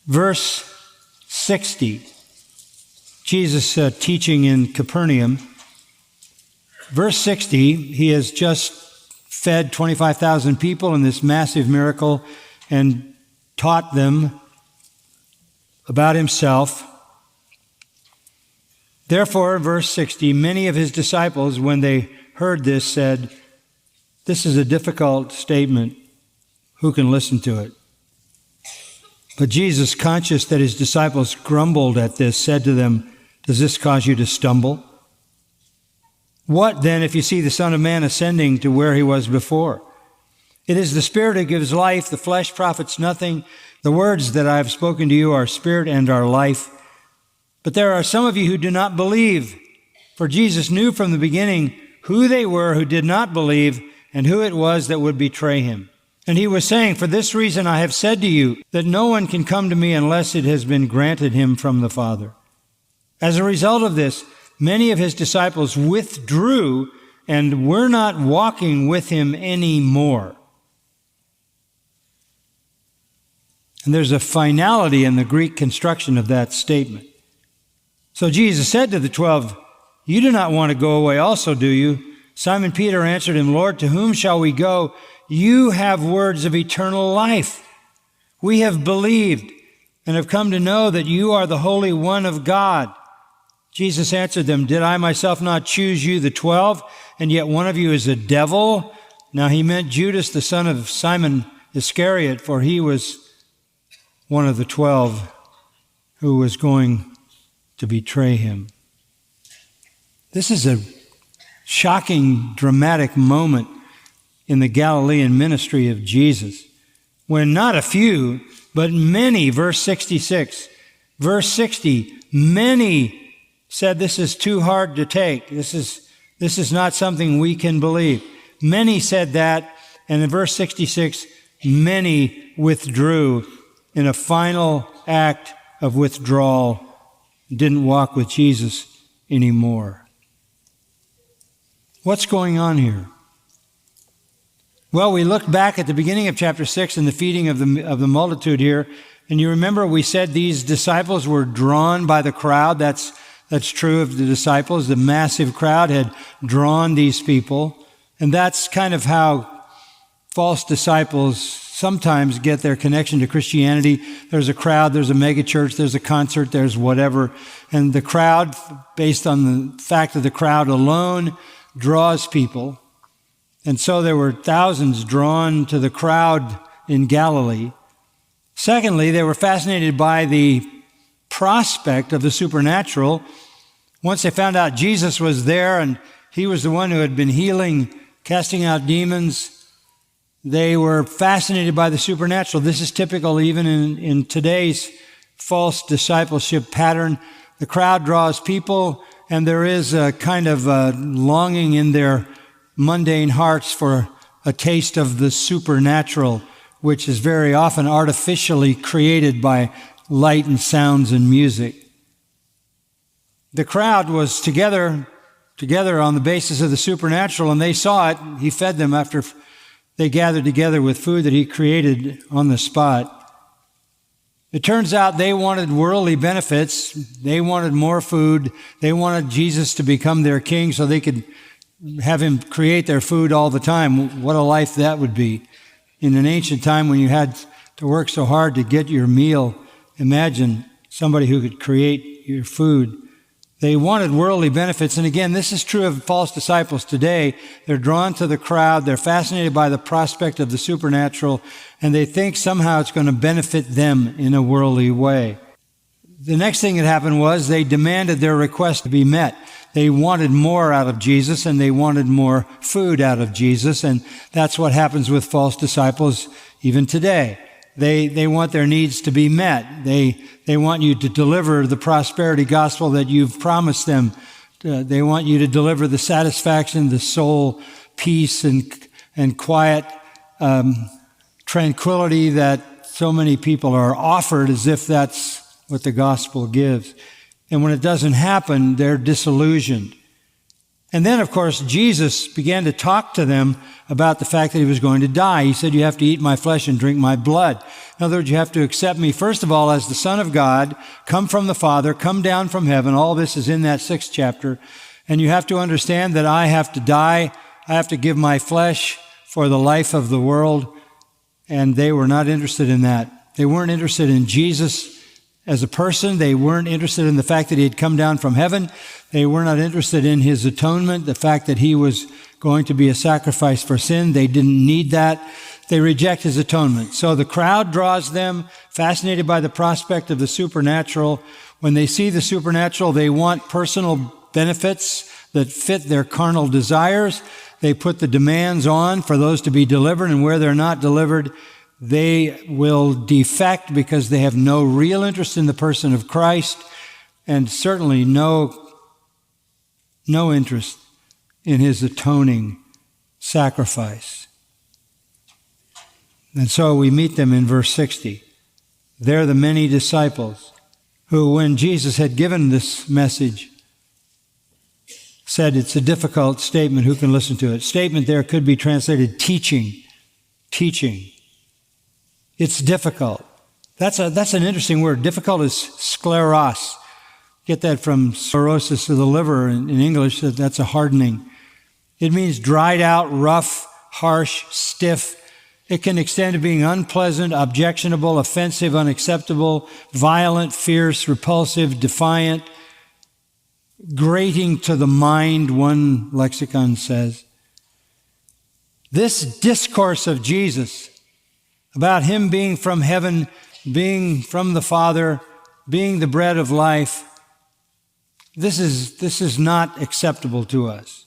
Verse 60, Jesus teaching in Capernaum. Verse 60, he has just fed 25,000 people in this massive miracle and taught them about himself. Therefore, verse 60, many of his disciples, when they heard this, said, "This is a difficult statement. Who can listen to it?" But Jesus, conscious that his disciples grumbled at this, said to them, "Does this cause you to stumble? What then if you see the Son of Man ascending to where he was before? It is the Spirit who gives life, the flesh profits nothing. The words that I have spoken to you are spirit and are life. But there are some of you who do not believe." For Jesus knew from the beginning who they were who did not believe and who it was that would betray him. And he was saying, "For this reason I have said to you that no one can come to me unless it has been granted him from the Father." As a result of this, many of his disciples withdrew and were not walking with him anymore. And there's a finality in the Greek construction of that statement. So Jesus said to the 12, "You do not want to go away also, do you?" Simon Peter answered him, "Lord, to whom shall we go? You have words of eternal life. We have believed and have come to know that you are the Holy One of God." Jesus answered them, "Did I myself not choose you, the 12, and yet one of you is a devil?" Now he meant Judas, the son of Simon Iscariot, for he was one of the 12 who was going to betray him. This is a shocking, dramatic moment in the Galilean ministry of Jesus, when not a few, but many, verse 66, verse 60, many said, "This is too hard to take. This is not something we can believe." Many said that, and in verse 66, many withdrew in a final act of withdrawal, didn't walk with Jesus anymore. What's going on here? Well, we looked back at the beginning of chapter 6 and the feeding of the multitude here, and you remember we said these disciples were drawn by the crowd. That's true of the disciples. The massive crowd had drawn these people, and that's kind of how false disciples sometimes get their connection to Christianity. There's a crowd, there's a megachurch, there's a concert, there's whatever, and the crowd, based on the fact of the crowd alone, draws people. And so there were thousands drawn to the crowd in Galilee. Secondly, they were fascinated by the prospect of the supernatural. Once they found out Jesus was there and he was the one who had been healing, casting out demons, they were fascinated by the supernatural. This is typical even in today's false discipleship pattern. The crowd draws people, and there is a kind of a longing in their mundane hearts for a taste of the supernatural, which is very often artificially created by light and sounds and music. The crowd was together on the basis of the supernatural, and they saw it. He fed them after they gathered together with food that he created on the spot. It turns out they wanted worldly benefits. They wanted more food. They wanted Jesus to become their king so they could have him create their food all the time. What a life that would be. In an ancient time when you had to work so hard to get your meal, imagine somebody who could create your food. They wanted worldly benefits. And again, this is true of false disciples today. They're drawn to the crowd. They're fascinated by the prospect of the supernatural, and they think somehow it's going to benefit them in a worldly way. The next thing that happened was they demanded their request to be met. They wanted more out of Jesus, and they wanted more food out of Jesus, and that's what happens with false disciples even today. They want their needs to be met. They want you to deliver the prosperity gospel that you've promised them. They want you to deliver the satisfaction, the soul peace and quiet tranquility that so many people are offered as if that's what the gospel gives. And when it doesn't happen, they're disillusioned. And then, of course, Jesus began to talk to them about the fact that he was going to die. He said, you have to eat my flesh and drink my blood. In other words, you have to accept me, first of all, as the Son of God, come from the Father, come down from heaven. All this is in that 6th chapter. And you have to understand that I have to die. I have to give my flesh for the life of the world. And they were not interested in that. They weren't interested in Jesus as a person. They weren't interested in the fact that he had come down from heaven. They were not interested in his atonement, the fact that he was going to be a sacrifice for sin. They didn't need that. They reject his atonement. So the crowd draws them, fascinated by the prospect of the supernatural. When they see the supernatural, they want personal benefits that fit their carnal desires. They put the demands on for those to be delivered, and where they're not delivered, they will defect because they have no real interest in the person of Christ, and certainly no interest in his atoning sacrifice. And so we meet them in verse 60. They're the many disciples who, when Jesus had given this message, said it's a difficult statement. Who can listen to it? Statement there could be translated teaching. Teaching. It's difficult. That's an interesting word. Difficult is scleros. Get that from sclerosis of the liver in English. That's a hardening. It means dried out, rough, harsh, stiff. It can extend to being unpleasant, objectionable, offensive, unacceptable, violent, fierce, repulsive, defiant, grating to the mind, one lexicon says. This discourse of Jesus about him being from heaven, being from the Father, being the bread of life, this is not acceptable to us.